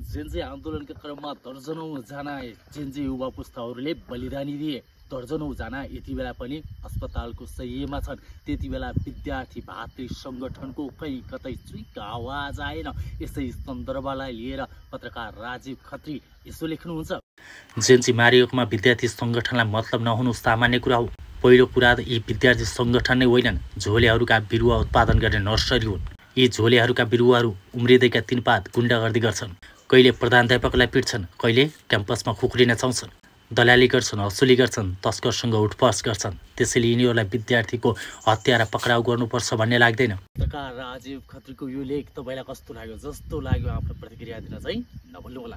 Gen Z आन्दोलनका क्रममा दर्जनौं जना जेन्जी युवा पुस्ताहरूले बलिदानी दिए। दर्जनौं जना यति बेला पनि अस्पतालको शय्यामा छन्। त्यति बेला विद्यार्थी भातृ संगठनको कहीँ कतै चुइक आवाज आएन। यसै सन्दर्भलाई लिएर पत्रकार राजीव खत्री यसो लेख्नुहुन्छ। जेन्जी मारिएकोमा विद्यार्थी संगठनलाई मतलब नहुनु सामान्य कुरा हो। पहिलो कुरा त यी विद्यार्थी संगठन नै होइनन्, झोलेहरूका बिरुवा उत्पादन गर्ने नर्सरी हुन्। यी झोलेहरूका बिरुवाहरू उम्रिँदैका तिनपात गुण्डागर्दी गर्छन्। कहिले प्रधानाध्यापकलाई पिट्छन्, कहिले क्याम्पसमा खुकुरी नचाउँछन्, दलाली गर्छन्, असुली गर्छन्, तस्करसँग उठपस गर्छन्। त्यसैले यिनीहरूलाई विद्यार्थीको हत्या र पक्राउ गर्नुपर्छ भन्ने लाग्दैन। पत्रकार राजीव खत्रीको यो लेख तपाईँलाई कस्तो लाग्यो? जस्तो लाग्यो आफ्नो प्रतिक्रिया दिन चाहिँ नभुल्नुहोला।